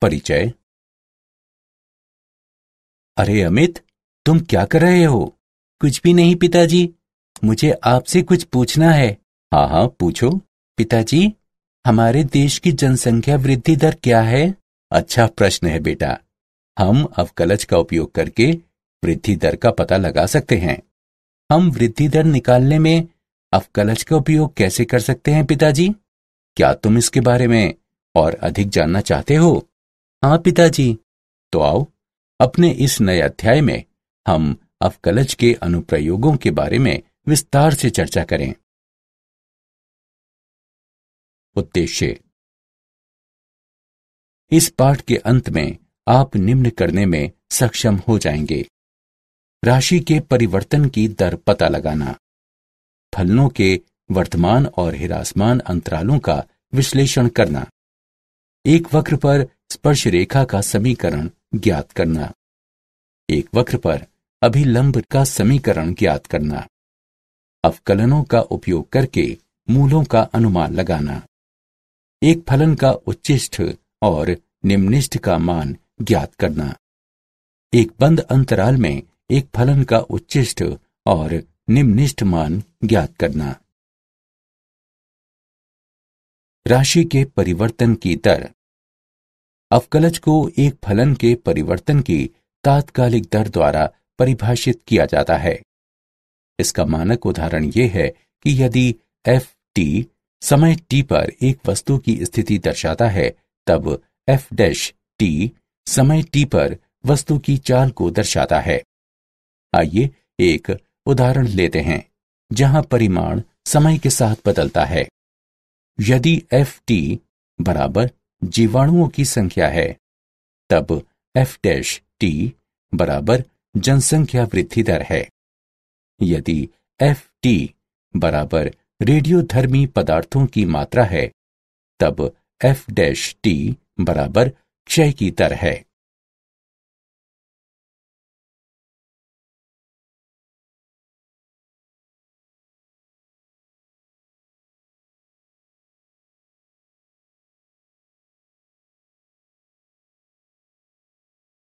परिचय। अरे अमित, तुम क्या कर रहे हो? कुछ भी नहीं पिताजी, मुझे आपसे कुछ पूछना है। हाँ हाँ, पूछो। पिताजी, हमारे देश की जनसंख्या वृद्धि दर क्या है? अच्छा प्रश्न है बेटा। हम अवकलज का उपयोग करके वृद्धि दर का पता लगा सकते हैं। हम वृद्धि दर निकालने में अवकलज का उपयोग कैसे कर सकते हैं पिताजी? क्या तुम इसके बारे में और अधिक जानना चाहते हो? हाँ पिताजी। तो आओ, अपने इस नए अध्याय में हम अवकलज के अनुप्रयोगों के बारे में विस्तार से चर्चा करें। उद्देश्य। इस पाठ के अंत में आप निम्न करने में सक्षम हो जाएंगे: राशि के परिवर्तन की दर पता लगाना, फलनों के वर्तमान और ह्रासमान अंतरालों का विश्लेषण करना, एक वक्र पर स्पर्श रेखा का समीकरण ज्ञात करना, एक वक्र पर अभिलंब का समीकरण ज्ञात करना, अवकलनों का उपयोग करके मूलों का अनुमान लगाना, एक फलन का उच्चिष्ठ और निम्निष्ठ का मान ज्ञात करना, एक बंद अंतराल में एक फलन का उच्चिष्ठ और निम्निष्ठ मान ज्ञात करना। राशि के परिवर्तन की दर। अवकलज को एक फलन के परिवर्तन की तात्कालिक दर द्वारा परिभाषित किया जाता है। इसका मानक उदाहरण यह है कि यदि एफ टी समय टी पर एक वस्तु की स्थिति दर्शाता है, तब एफ डैश टी समय टी पर वस्तु की चाल को दर्शाता है। आइए एक उदाहरण लेते हैं जहां परिमाण समय के साथ बदलता है। यदि एफ टी बराबर जीवाणुओं की संख्या है, तब एफ डैश टी बराबर जनसंख्या वृद्धि दर है। यदि एफ टी बराबर रेडियोधर्मी पदार्थों की मात्रा है, तब एफ डैश टी बराबर क्षय की दर है।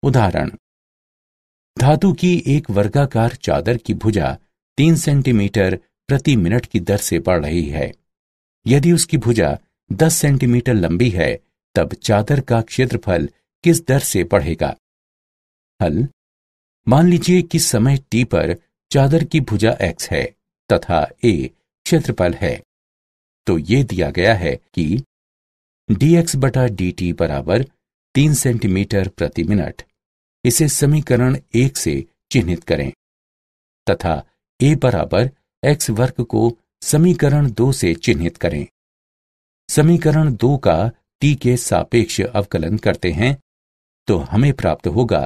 उदाहरण: धातु की एक वर्गाकार चादर की भुजा 3 सेंटीमीटर प्रति मिनट की दर से बढ़ रही है। यदि उसकी भुजा 10 सेंटीमीटर लंबी है, तब चादर का क्षेत्रफल किस दर से बढ़ेगा? हल: मान लीजिए कि समय t पर चादर की भुजा x है तथा a क्षेत्रफल है। तो ये दिया गया है कि dx बटा dt बराबर 3 सेंटीमीटर प्रति मिनट। इसे समीकरण 1 से चिन्हित करें तथा a बराबर x वर्ग को समीकरण 2 से चिन्हित करें। समीकरण 2 का t के सापेक्ष अवकलन करते हैं तो हमें प्राप्त होगा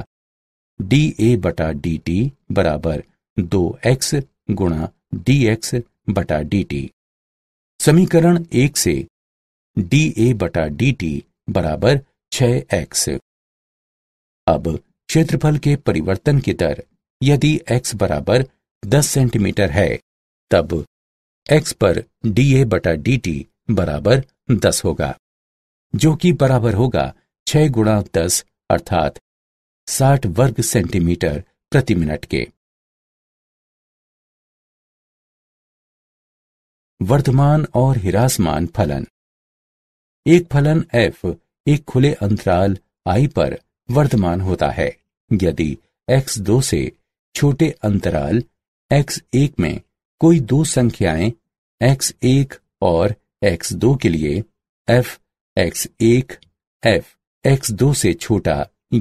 dA बटा dt बराबर 2x गुणा dx बटा dt। समीकरण 1 से dA बटा dt बराबर 6x। अब क्षेत्रफल के परिवर्तन की दर। यदि x बराबर 10 सेंटीमीटर है, तब x पर dA बटा dt बराबर 10 होगा, जो कि बराबर होगा 6 गुणा 10 अर्थात 60 वर्ग सेंटीमीटर प्रति मिनट के। वर्धमान और ह्रासमान फलन। एक फलन f एक खुले अंतराल I पर वर्धमान होता है यदि x2 से छोटे अंतराल x1 में कोई दो संख्याएं x1 और x2 के लिए f x1 f x2 से छोटा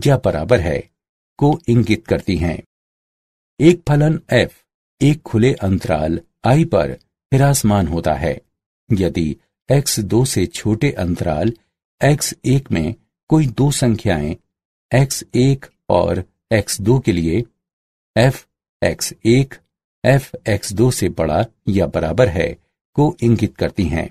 या बराबर है को इंगित करती हैं। एक फलन f एक खुले अंतराल I पर ह्रासमान होता है यदि x2 से छोटे अंतराल x1 में कोई दो संख्याएं x1 और x2 के लिए f x1 f x2 से बड़ा या बराबर है को इंगित करती हैं।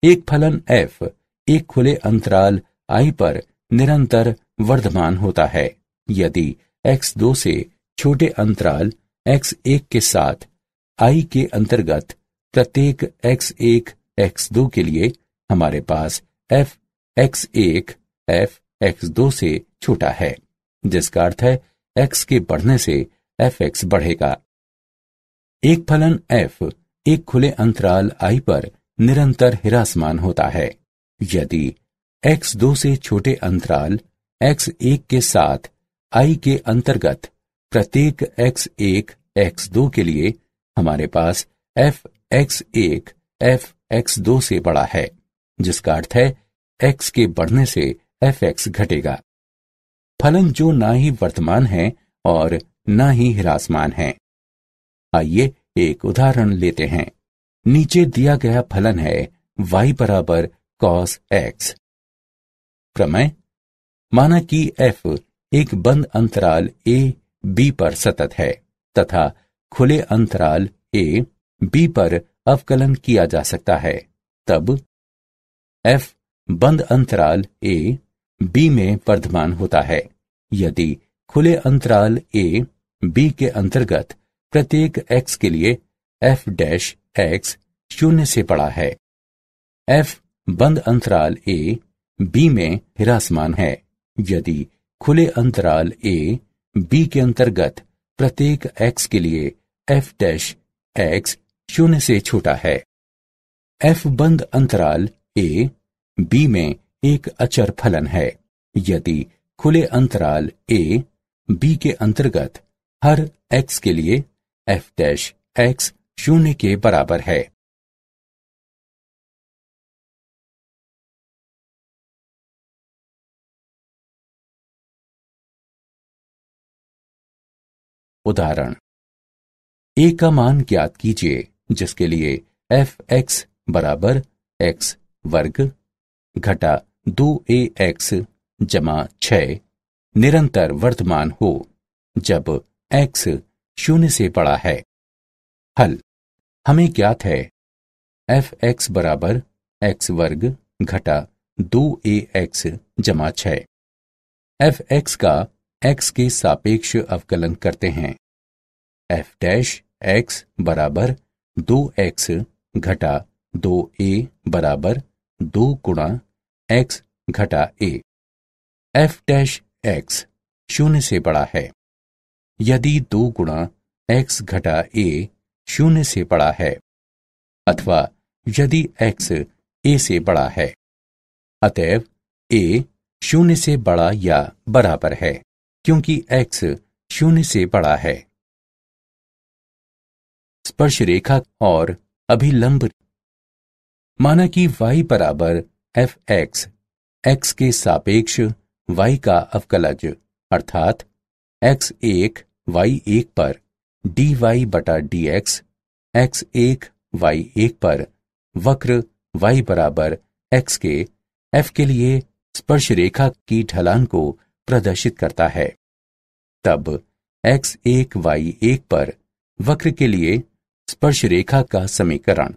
एक फलन f एक खुले अंतराल I पर निरंतर वर्धमान होता है यदि x2 से छोटे अंतराल x1 के साथ I के अंतर्गत प्रत्येक x1 x2 के लिए हमारे पास f x1 f x2 से छोटा है, जिसका अर्थ है x के बढ़ने से fx बढ़ेगा। एक फलन f एक खुले अंतराल i पर निरंतर ह्रासमान होता है। यदि x2 से छोटे अंतराल x1 के साथ i के अंतर्गत प्रत्येक x1 x2 के लिए हमारे पास fx1 fx2 से बड़ा है, जिसका अर्थ है x के बढ़ने से fx घटेगा। फलन जो ना ही वर्तमान है और ना ही ह्रासमान है। आइए एक उदाहरण लेते हैं। नीचे दिया गया फलन है y बराबर cos x। प्रमेय: माना कि f एक बंद अंतराल a b पर सतत है तथा खुले अंतराल a b पर अवकलन किया जा सकता है, तब f बंद अंतराल a b में वर्धमान होता है यदि खुले अंतराल a b के अंतर्गत प्रत्येक x के लिए f डैश x 0 से बड़ा है। f बंद अंतराल a b में ह्रासमान है यदि खुले अंतराल a b के अंतर्गत प्रत्येक x के लिए f डैश x 0 से छोटा है। f बंद अंतराल a b में एक अचर फलन है यदि खुले अंतराल a b के अंतर्गत हर x के लिए f डैश x 0 के बराबर है। उदाहरण: a का मान ज्ञात कीजिए जिसके लिए fx बराबर x वर्ग घटा 2ax जमा 6 निरंतर वर्तमान हो जब x 0 से बड़ा है। हल: हमें ज्ञात है fx बराबर x वर्ग घटा 2ax जमा 6। fx का x के सापेक्ष अवकलन करते हैं। f डैश x बराबर 2x घटा 2a बराबर 2 गुणा x घटा a। f डैश x 0 से बड़ा है यदि 2 गुणा x घटा a 0 से बड़ा है अथवा यदि x a से बड़ा है। अतएव a 0 से बड़ा या बराबर है क्योंकि x 0 से बड़ा है। स्पर्श रेखा और अभिलंब: माना कि y बराबर fx x के सापेक्ष y का अवकलज अर्थात x1 y1 पर dy बटा dx x1 y1 पर वक्र y बराबर x के f के लिए स्पर्श रेखा की ढलान को प्रदर्शित करता है, तब x1 y1 पर वक्र के लिए स्पर्श रेखा का समीकरण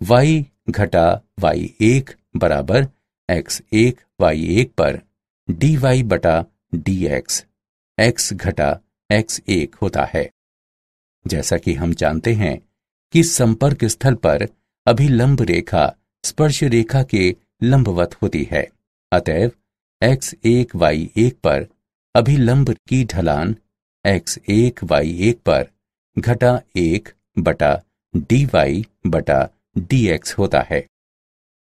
y घटा y1 बराबर x1 y1 पर dy बटा dx x घटा x1 होता है। जैसा कि हम जानते हैं कि संपर्क स्थल पर अभिलंब रेखा स्पर्श रेखा के लंबवत होती है, अतएव x1 y1 पर अभिलंब की ढलान x1 y1 पर घटा 1 बटा dy बटा dx होता है।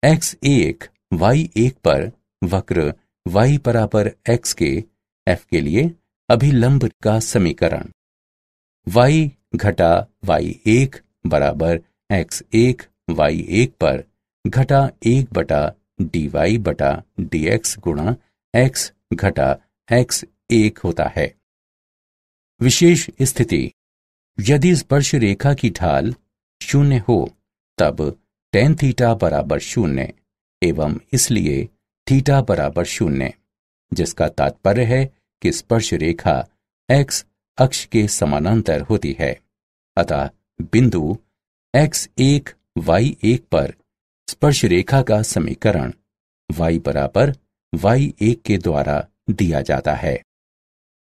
x1 y1 पर वक्र y बराबर x के f के लिए अभिलंब का समीकरण y घटा y1 बराबर x1 y1 पर घटा 1 बटा dy बटा dx गुणा x घटा x1 होता है। विशेष स्थिति: यदि स्पर्श रेखा की ढाल 0 हो तब tan थीटा बराबर 0 एवं इसलिए थीटा बराबर 0, जिसका तात्पर्य है कि स्पर्श रेखा x अक्ष के समानांतर होती है। अतः बिंदु x1 y1 पर स्पर्श रेखा का समीकरण y बराबर y1 के द्वारा दिया जाता है।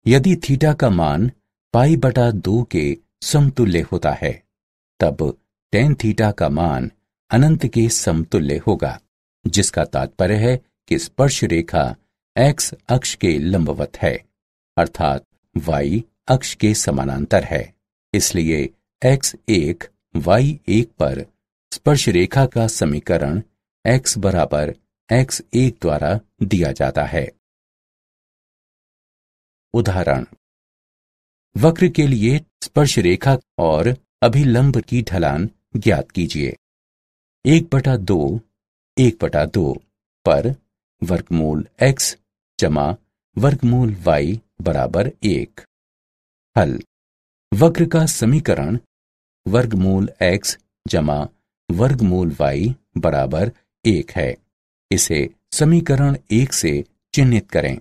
यदि थीटा का मान पाई बटा 2 के समतुल्य होता है तब tan थीटा का मान अनंत के समतुल्य होगा, जिसका तात्पर्य है कि स्पर्श रेखा एक्स अक्ष के लंबवत है, अर्थात y अक्ष के समानांतर है। इसलिए x1 y1 पर स्पर्श रेखा का समीकरण x बराबर x1 द्वारा दिया जाता है। उदाहरण, वक्र के लिए स्पर्श रेखा और अभिलंब की ढलान ज्ञात कीजिए। 1/2 पर वर्गमूल x जमा वर्गमूल y बराबर 1। हल, वक्र का समीकरण वर्गमूल x जमा वर्गमूल y बराबर 1 है। इसे समीकरण 1 से चिह्नित करें।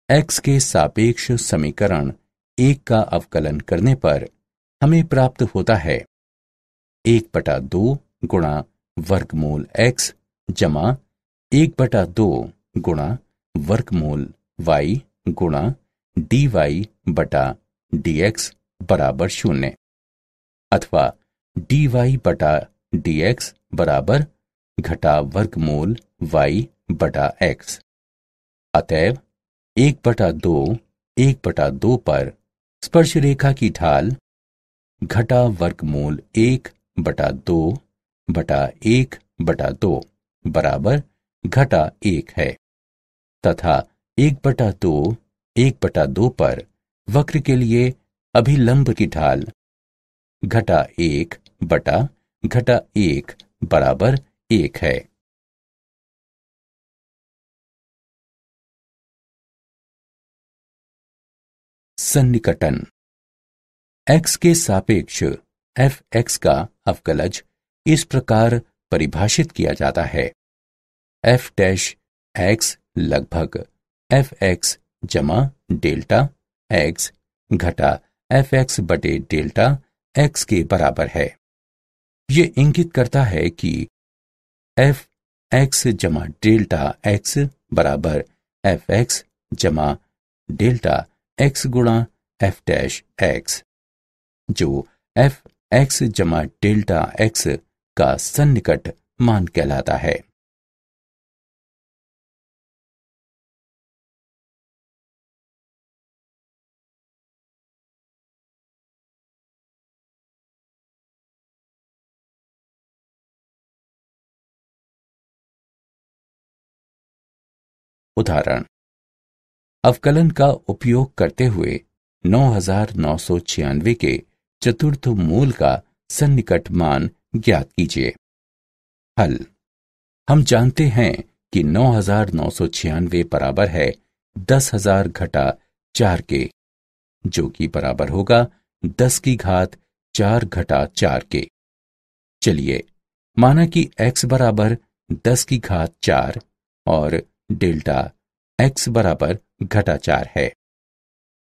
x के सापेक्ष समीकरण 1 का अवकलन करने पर हमें प्राप्त होता है 1/2 गुणा वर्गमूल x जमा 1/2 गुणा वर्गमूल y गुणा dy बटा dx बराबर 0, अथवा dy बटा dx बराबर घटा वर्गमूल y बटा x। अतएव 1/2 पर स्पर्श रेखा की ढाल घटा वर्गमूल 1/2 बटा 1/2 बराबर घटा 1 है, तथा 1/2 पर वक्र के लिए अभिलंब की ढाल घटा 1 बटा घटा 1 बराबर 1 है। सन्निकटन। x के सापेक्ष fx का अवकलज इस प्रकार परिभाषित किया जाता है। f डैश x लगभग fx जमा डेल्टा x घटा fx बटे डेल्टा x के बराबर है। ये इंगित करता है कि fx जमा डेल्टा x बराबर fx जमा डेल्टा x गुणा f डैश x, जो fx जमा डेल्टा x का सन्निकट मान कहलाता है। उदाहरण, अवकलन का उपयोग करते हुए 9996 के चतुर्थ मूल का सन्निकट मान ज्ञात कीजिए। हल, हम जानते हैं कि 9996 बराबर है 10,000 घटा 4 के, जो कि बराबर होगा 10 की घात 4 घटा 4 के। चलिए, माना कि x बराबर 10 की घात 4 और डेल्टा x बराबर घटा 4 है।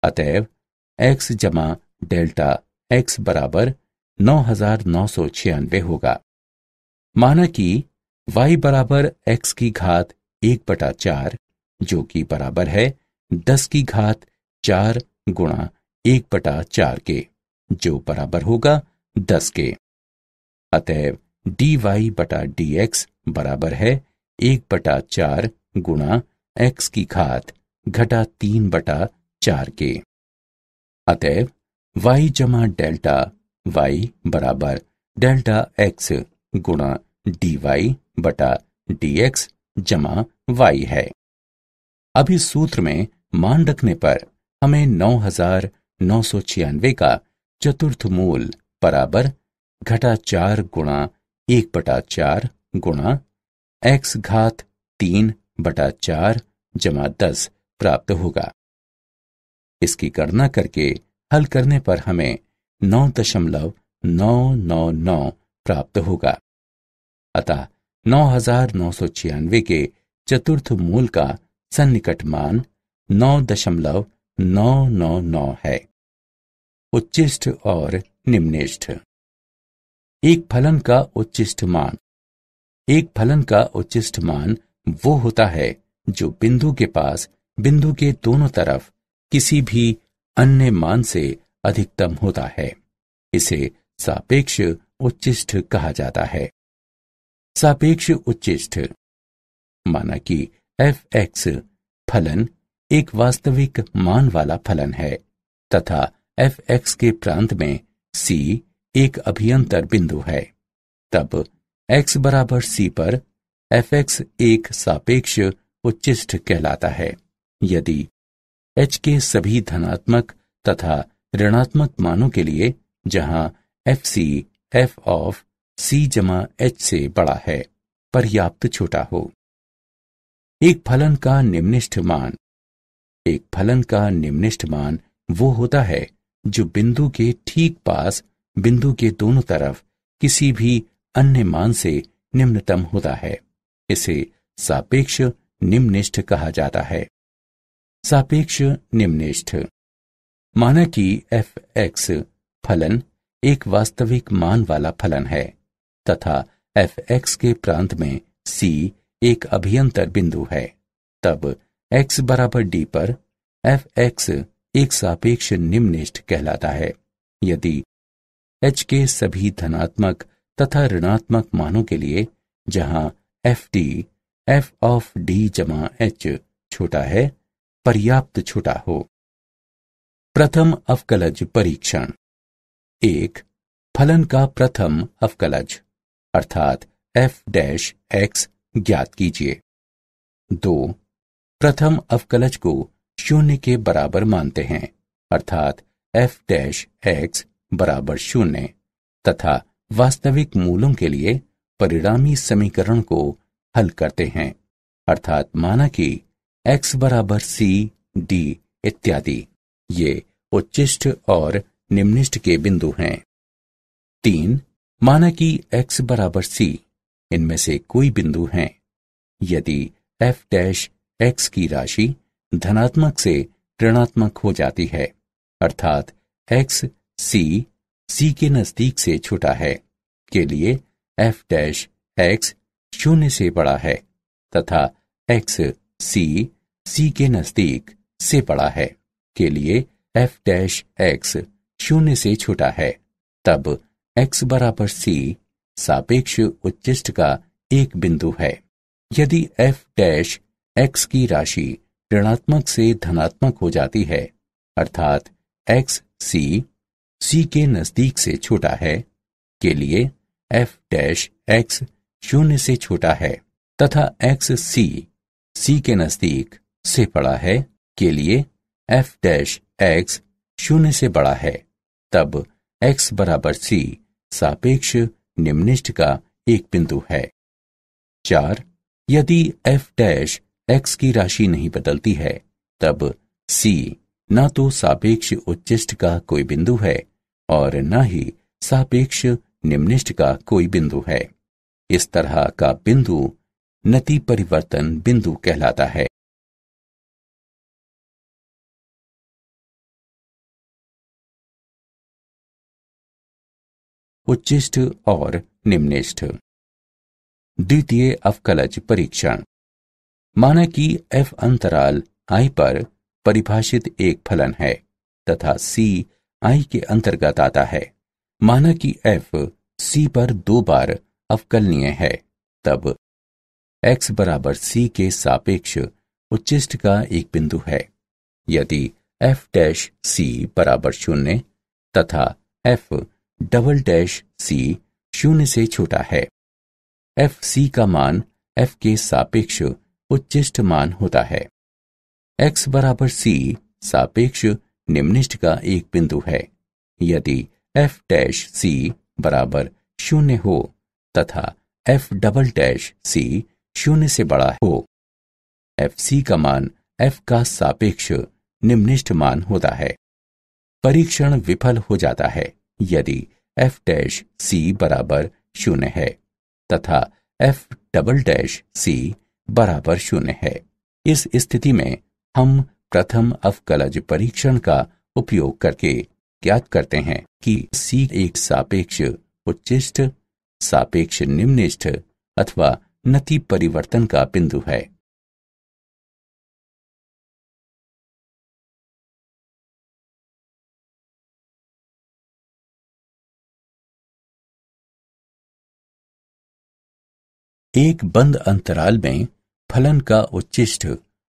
अतएव x जमा डेल्टा x बराबर 9996 होगा। माना कि y बराबर x की घात 1/4, जो कि बराबर है 10 की घात 4 गुणा 1/4 के, जो बराबर होगा 10 के। अतएव dy बटा dx बराबर है 1/4 गुणा x की घात घटा 3/4 के। अतएव y जमा डेल्टा y बराबर डेल्टा x गुणा dy बटा dx जमा y है। अब इस सूत्र में मान रखने पर हमें 9996 का चतुर्थ मूल बराबर घटा 4 गुणा 1/4 गुणा x घात 3/4 जमा 10 प्राप्त होगा। इसकी गणना करके हल करने पर हमें 9.999 प्राप्त होगा। अतः 9996 के चतुर्थ मूल का सन्निकट मान 9.999 है। उच्चिष्ठ और निम्निष्ठ। एक फलन का उच्चिष्ठ मान वो होता है जो बिंदु के पास बिंदु के दोनों तरफ किसी भी अन्य मान से अधिकतम होता है। इसे सापेक्ष उच्चिष्ठ कहा जाता है। सापेक्ष उच्चिष्ठ, माना कि fx फलन एक वास्तविक मान वाला फलन है तथा f(x) के प्रांत में c एक अभियंतर बिंदु है, तब x बराबर c पर f(x) एक सापेक्ष उच्चिष्ट कहलाता है। यदि h के सभी धनात्मक तथा ऋणात्मक मानों के लिए जहां fc f ऑफ c जमा h से बड़ा है पर्याप्त छोटा हो। एक फलन का निम्निष्ठ मान वो होता है जो बिंदु के ठीक पास बिंदु के दोनों तरफ किसी भी अन्य मान से निम्नतम होता है। इसे सापेक्ष निम्निष्ठ कहा जाता है। सापेक्ष निम्निष्ठ माना कि f(x) फलन एक वास्तविक मान वाला फलन है तथा f(x) के प्रांत में c एक अभियंतर बिंदु है, तब x बराबर d पर f(x) एक सापेक्ष निम्निष्ठ कहलाता है। यदि h के सभी धनात्मक तथा ऋणात्मक मानों के लिए जहां ft f ऑफ d जमा h छोटा है पर्याप्त छोटा हो। प्रथम अवकलज परीक्षण। 1. फलन का प्रथम अवकलज अर्थात f(x) ज्ञात कीजिए। 2. प्रथम अवकलज को शून्य के बराबर मानते हैं अर्थात f(x) बराबर 0 तथा वास्तविक मूलों के लिए परिणामी समीकरण को हल करते हैं अर्थात माना कि x बराबर c d इत्यादि ये उच्चिष्ट और निम्निष्ठ के बिंदु हैं। 3. माना कि x बराबर c इनमें से कोई बिंदु हैं। यदि f(x) की राशि धनात्मक से ऋणात्मक हो जाती है अर्थात x c के नजदीक से छोटा है के लिए f(x) 0 से बड़ा है तथा x c के नजदीक से बड़ा है के लिए f(x) 0 से छोटा है, तब x बराबर c सापेक्ष उच्चिष्ट का एक बिंदु है। यदि f(x) की राशि ऋणात्मक से धनात्मक हो जाती है अर्थात x c के नजदीक से छोटा है के लिए f(x) 0 से छोटा है तथा x c के नजदीक से बड़ा है के लिए f(x) 0 से बड़ा है, तब x बराबर c सापेक्ष निम्निष्ठ का एक बिंदु है। 4. यदि f(x) की राशि नहीं बदलती है तब c न तो सापेक्ष उच्चिष्ट का कोई बिंदु है और न ही सापेक्ष निम्निष्ठ का कोई बिंदु है। इस तरह का बिंदु नति परिवर्तन बिंदु कहलाता है। उच्चिष्ट और निम्निष्ठ। द्वितीय अवकलज परीक्षण। माना कि f अंतराल I पर परिभाषित एक फलन है तथा c I के अंतर्गत आता है। माना कि f c पर 2 बार अवकलनीय है, तब x बराबर c के सापेक्ष उच्चिष्ट का एक बिंदु है। यदि f(c) बराबर 0 तथा f"c 0 से छोटा है, fc का मान f के सापेक्ष उच्चिष्ट मान होता है। x बराबर c सापेक्ष निम्निष्ठ का एक बिंदु है। यदि f(c) बराबर 0 हो तथा f"c 0 से बड़ा हो, fc का मान f का सापेक्ष निम्निष्ठ मान होता है। परीक्षण विफल हो जाता है यदि f(c) बराबर 0 है तथा f"c बराबर 0 है। इस स्थिति में हम प्रथम अवकलज परीक्षण का उपयोग करके ज्ञात करते हैं कि c एक सापेक्ष उच्चिष्ट, सापेक्ष निम्निष्ठ अथवा नति परिवर्तन का बिंदु है। एक बंद अंतराल में फलन का उच्चिष्ट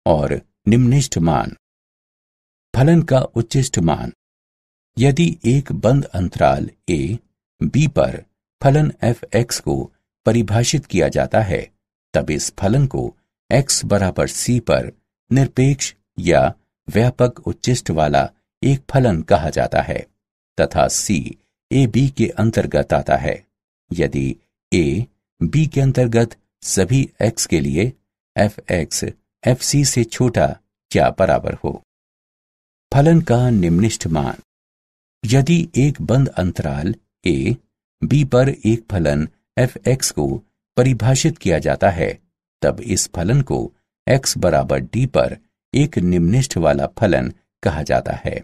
और निम्निष्ठ मान। फलन का उच्चिष्ट मान। यदि एक बंद अंतराल a b पर फलन f(x) को परिभाषित किया जाता है, तब इस फलन को x बराबर c पर निरपेक्ष या व्यापक उच्चिष्ट वाला एक फलन कहा जाता है तथा c a b के अंतर्गत आता है यदि a b के अंतर्गत सभी x के लिए f(x) fc से छोटा या बराबर हो। फलन का निम्निष्ठ मान। यदि एक बंद अंतराल a b पर एक फलन f(x) को परिभाषित किया जाता है, तब इस फलन को x बराबर d पर एक निम्निष्ठ वाला फलन कहा जाता है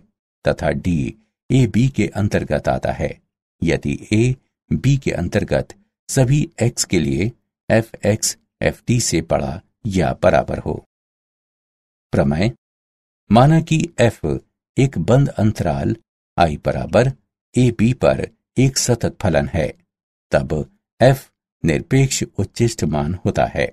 तथा d a b के अंतर्गत आता है यदि a b के अंतर्गत सभी x के लिए f(x) ft से बड़ा या बराबर हो। प्रमेय। माना कि f एक बंद अंतराल I बराबर a b पर एक सतत फलन है, तब f निरपेक्ष उच्चिष्ट मान होता है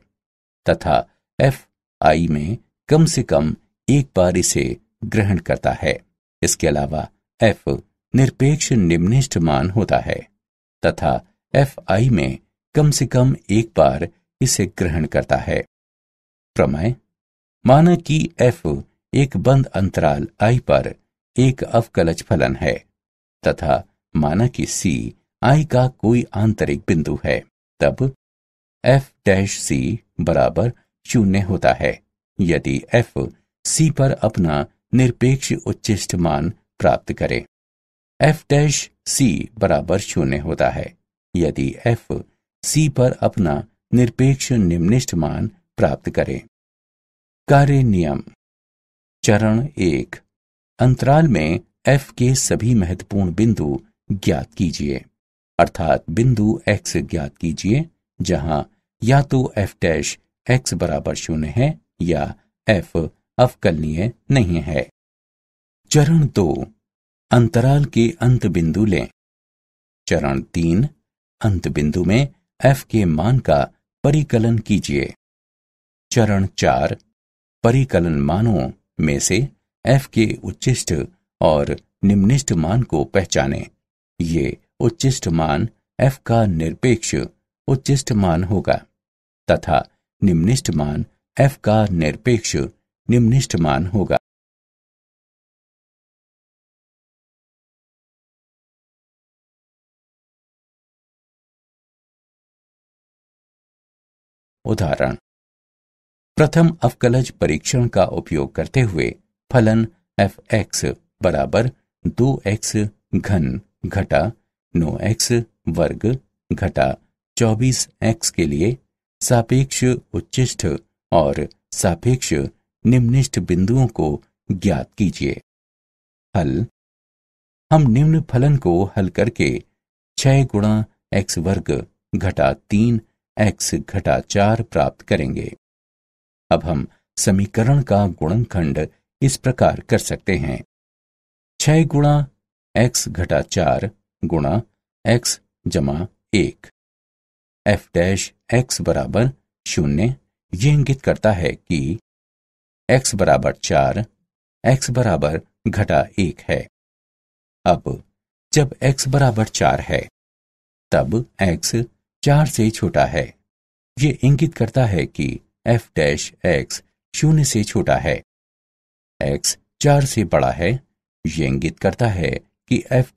तथा f I में कम से कम एक बार इसे ग्रहण करता है। इसके अलावा f निरपेक्ष निम्निष्ठ मान होता है तथा f I में कम से कम एक बार इसे ग्रहण करता है। प्रमेय। माना कि f एक बंद अंतराल I पर एक अवकलज फलन है तथा माना कि c I का कोई आंतरिक बिंदु है, तब f' c बराबर 0 होता है यदि f c पर अपना निरपेक्ष उच्चिष्ट मान प्राप्त करे। f' c बराबर 0 होता है यदि f c पर अपना निरपेक्ष निम्निष्ठ मान प्राप्त करे। कार्य नियम। चरण 1। अंतराल में f के सभी महत्वपूर्ण बिंदु ज्ञात कीजिए, अर्थात बिंदु x ज्ञात कीजिए जहां या तो f' x बराबर 0 है या f अवकलनीय नहीं है। चरण 2। अंतराल के अंत बिंदु लें। चरण 3। अंत बिंदु में f के मान का परिकलन कीजिए। चरण 4। परिकलन मानों में से f के उच्चिष्ट और निम्निष्ठ मान को पहचानें। ये उच्चिष्ट मान f का निरपेक्ष उच्चिष्ट मान होगा तथा निम्निष्ठ मान f का निरपेक्ष निम्निष्ठ मान होगा। उदाहरण। प्रथम अवकलज परीक्षण का उपयोग करते हुए फलन f(x) बराबर 2x घन घटा 9x वर्ग घटा 24x के लिए सापेक्ष उच्चिष्ट और सापेक्ष निम्निष्ठ बिंदुओं को ज्ञात कीजिए। हल। हम निम्न फलन को हल करके 6 गुणा x वर्ग घटा 3x घटा 4 प्राप्त करेंगे। अब हम समीकरण का गुणनखंड इस प्रकार कर सकते हैं। 6 गुणा x घटा 4 गुणा x जमा 1। f' बराबर 0 ये इंगित करता है कि x बराबर 4 x बराबर घटा 1 है। अब जब x बराबर 4 है, तब x 4 से छोटा है। ये इंगित करता है कि f' 0 से छोटा है। x 4 से बड़ा है। ये इंगित करता है कि f'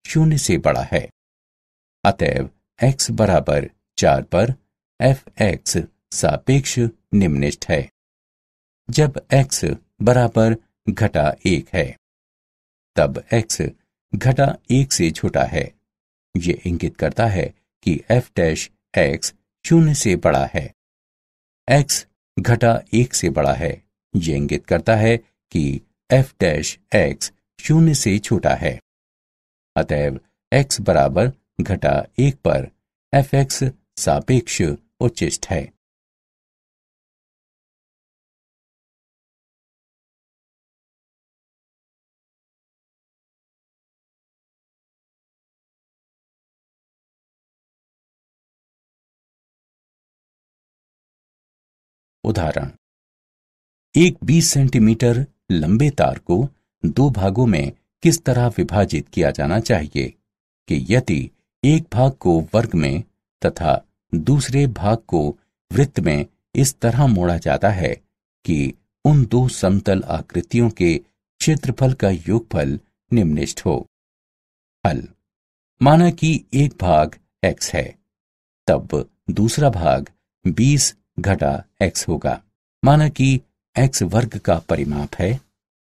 0 से बड़ा है। अतएव x बराबर 4 पर f(x) सापेक्ष निम्निष्ठ है। जब x बराबर घटा 1 है, तब x घटा 1 से छोटा है। ये इंगित करता है कि f' 0 से बड़ा है। x घटा 1 से बड़ा है। ये इंगित करता है कि f' 0 से छोटा है। अतएव x बराबर घटा 1 पर f(x) सापेक्ष उच्चिष्ट है। उदाहरण। एक 20 सेंटीमीटर लंबे तार को दो भागों में किस तरह विभाजित किया जाना चाहिए कि यदि एक भाग को वर्ग में तथा दूसरे भाग को वृत्त में इस तरह मोड़ा जाता है कि उन दो समतल आकृतियों के क्षेत्रफल का योगफल निम्नलिखित हो। हल। माना कि एक भाग x है, तब दूसरा भाग 20 घटा x होगा। माना कि x वर्ग का परिमाप है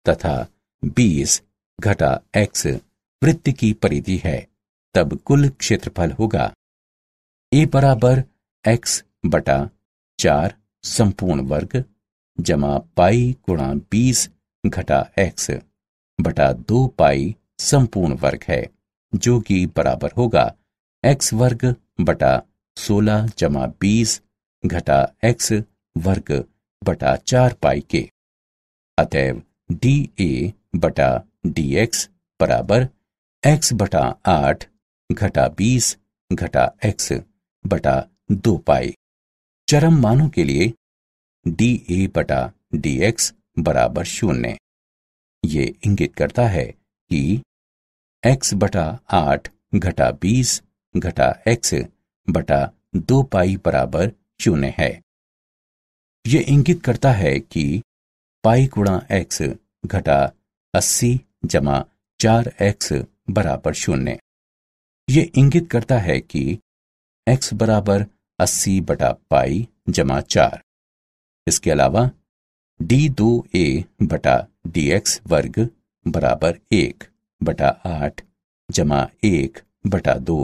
तथा 20 घटा x वृत्त की परिधि है, तब कुल क्षेत्रफल होगा a बराबर x बटा 4 संपूर्ण वर्ग जमा पाई गुणा 20 घटा x बटा 2 पाई संपूर्ण वर्ग है, जो कि बराबर होगा x वर्ग बटा 16 जमा 20 घटा x वर्ग बटा 4 पाई के। अतएव dA बटा dx बराबर x बटा 8 घटा 20 घटा x बटा 2 पाई। चरम मानों के लिए dA बटा dx बराबर 0। ये इंगित करता है कि x बटा 8 घटा 20 घटा x बटा 2 पाई बराबर 0 है। ये इंगित करता है कि पाई गुणा x घटा 80 जमा 4x बराबर 0। ये इंगित करता है कि x बराबर 80 बटा पाई जमा 4। इसके अलावा d2a बटा dx वर्ग बराबर 1 बटा 8 जमा 1 बटा 2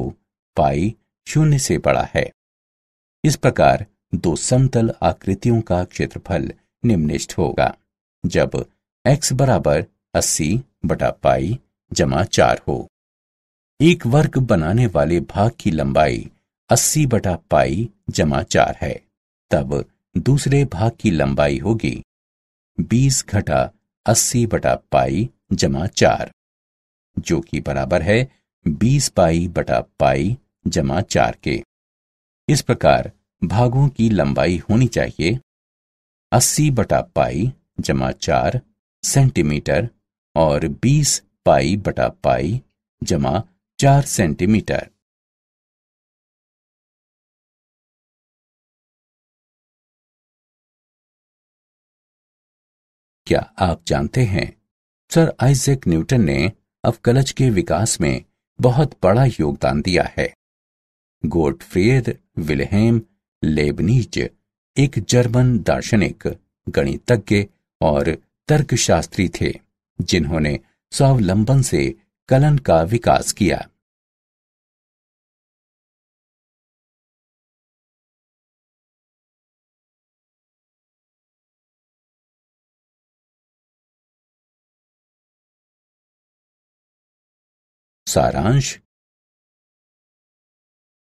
पाई 0 से बड़ा है। इस प्रकार दो समतल आकृतियों का क्षेत्रफल निम्नलिखित होगा जब x बराबर 80 बटा पाई जमा 4 हो। एक वर्ग बनाने वाले भाग की लंबाई 80 बटा पाई जमा 4 है, तब दूसरे भाग की लंबाई होगी 20 घटा 80 बटा पाई जमा 4, जो कि बराबर है 20 पाई बटा पाई जमा 4 के। इस प्रकार भागों की लंबाई होनी चाहिए 80 बटा पाई जमा 4 सेंटीमीटर और 20 पाई बटा पाई जमा 4 सेंटीमीटर। क्या आप जानते हैं सर आइजैक न्यूटन ने अवकलज के विकास में बहुत बड़ा योगदान दिया है। गोटफ्रीड विल्हेम लेबनिज एक जर्मन दार्शनिक, गणितज्ञ और तर्कशास्त्री थे जिन्होंने स्वावलंबन से कलन का विकास किया। सारांश।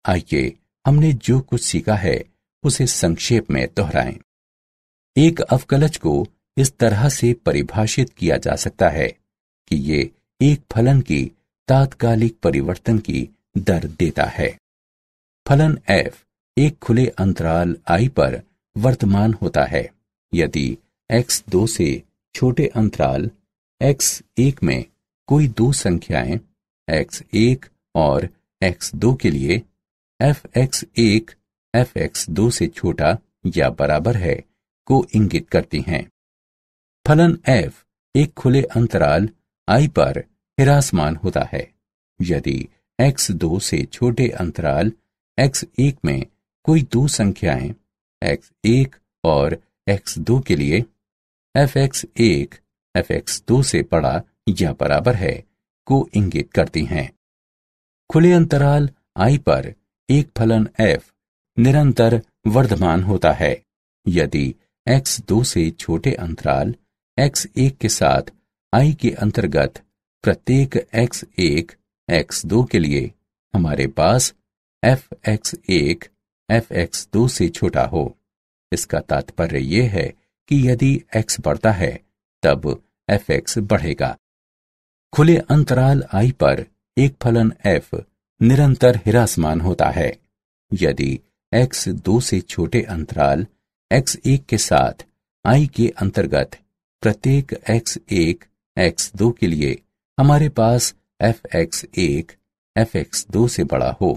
आइए हमने जो कुछ सीखा है उसे संक्षेप में दोहराएं। एक अवकलज को इस तरह से परिभाषित किया जा सकता है कि ये एक फलन की तात्कालिक परिवर्तन की दर देता है। फलन f एक खुले अंतराल i पर वर्तमान होता है यदि x2 से छोटे अंतराल x1 में कोई दो संख्याएं x1 और x2 के लिए fx1 fx2 से छोटा या बराबर है को इंगित करती हैं। फलन f एक खुले अंतराल i पर हिरासमान होता है यदि x2 से छोटे अंतराल x1 में कोई दो संख्याएं x1 और x2 के लिए fx1 fx2 से बड़ा या बराबर है को इंगित करती हैं। खुले अंतराल i पर एक फलन f निरंतर वर्धमान होता है यदि x2 से छोटे अंतराल x1 के साथ i के अंतर्गत प्रत्येक x1 x2 के लिए हमारे पास fx1 fx2 से छोटा हो। इसका तात्पर्य यह है कि यदि x बढ़ता है तब fx बढ़ेगा। खुले अंतराल i पर एक फलन f निरंतर हिरासमान होता है यदि x2 से छोटे अंतराल x1 के साथ I के अंतर्गत प्रत्येक x1 x2 के लिए हमारे पास fx1 fx2 से बड़ा हो।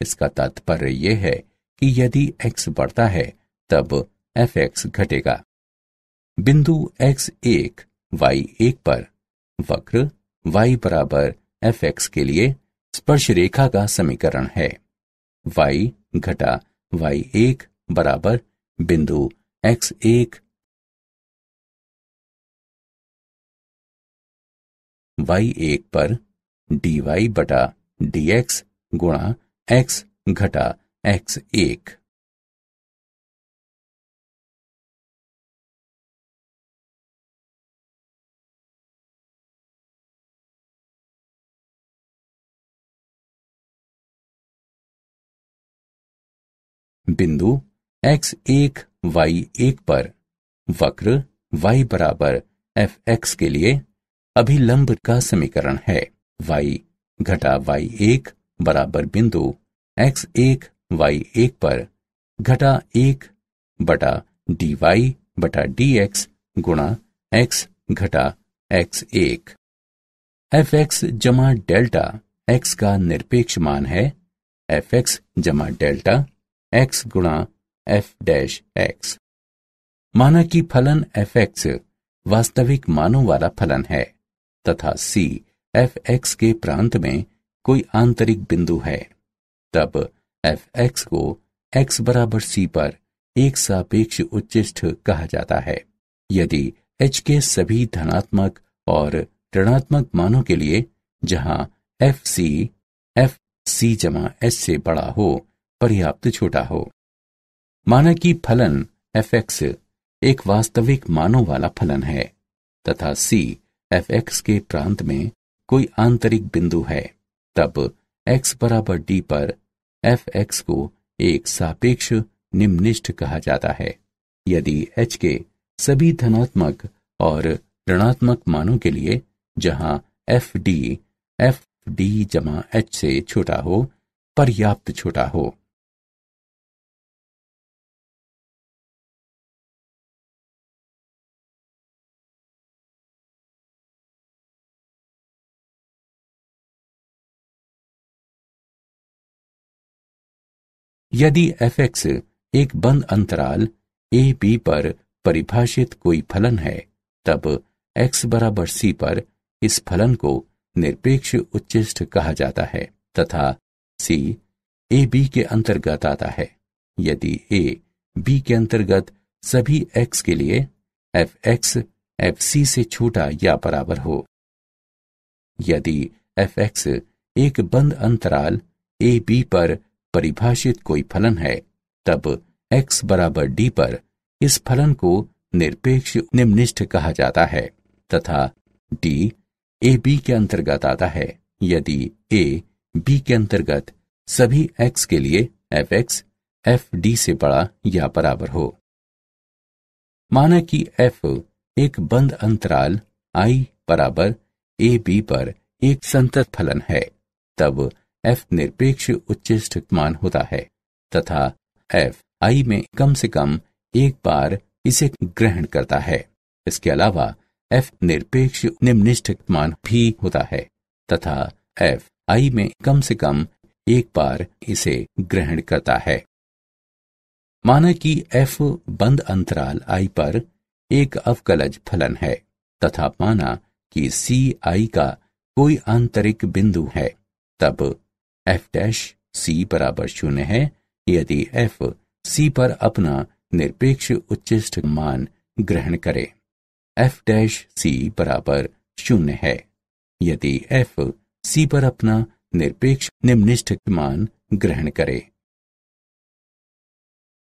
इसका तात्पर्य यह है कि यदि x बढ़ता है तब fx घटेगा। बिंदु x1 y1 पर वक्र y बराबर fx के लिए स्पर्श रेखा का समीकरण है। y घटा y1 बराबर बिंदु x1 y1 पर dy बटा dx गुणा x घटा x1। बिंदु x1 y1 पर वक्र y बराबर fx के लिए अभिलंब का समीकरण है। y घटा y1 बराबर बिंदु x1 y1 पर घटा 1 बटा dy बटा dx गुणा x घटा x1। fx जमा डेल्टा x का निरपेक्ष मान है fx जमा डेल्टा x गुणा f डैश x। माना कि फलन fx वास्तविक मानों वाला फलन है तथा c fx के प्रांत में कोई आंतरिक बिंदु है, तब fx को x बराबर c पर एक सापेक्ष उच्चिष्ठ कहा जाता है। यदि h के सभी धनात्मक और ऋणात्मक मानों के लिए जहां fc जमा h से बड़ा हो पर्याप्त छोटा हो। माना कि फलन fx एक वास्तविक मानों वाला फलन है तथा c fx के प्रांत में कोई आंतरिक बिंदु है, तब x बराबर d पर fx को एक सापेक्ष निम्निष्ठ कहा जाता है। यदि h के सभी धनात्मक और ऋणात्मक मानों के लिए जहां fd जमा h से छोटा हो पर्याप्त छोटा हो। यदि fx एक बंद अंतराल a b पर परिभाषित कोई फलन है, तब x बराबर c पर इस फलन को निरपेक्ष उच्चिष्ठ कहा जाता है तथा c a b के अंतर्गत आता है। यदि a b के अंतर्गत सभी x के लिए fx fc से छोटा या बराबर हो। यदि fx एक बंद अंतराल a b पर परिभाषित कोई फलन है, तब x बराबर d पर इस फलन को निरपेक्ष निम्निष्ठ कहा जाता है तथा d a b के अंतर्गत आता है। यदि a b के अंतर्गत सभी x के लिए fx fd से बड़ा या बराबर हो। माना कि f एक बंद अंतराल I बराबर a b पर एक संतत फलन है, तब f निरपेक्ष उच्चिष्ठ मान होता है तथा f I में कम से कम एक बार इसे ग्रहण करता है। इसके अलावा f निरपेक्ष निम्निष्ठ मान भी होता है तथा f I में कम से कम एक बार इसे ग्रहण करता है। माना कि f बंद अंतराल I पर एक अवकलज फलन है तथा माना कि c I का कोई आंतरिक बिंदु है, तब f डैश c बराबर 0 है यदि f c पर अपना निरपेक्ष उच्चिष्ठ मान ग्रहण करे। f डैश c बराबर 0 है यदि f c पर अपना निरपेक्ष निम्निष्ठ मान ग्रहण करे।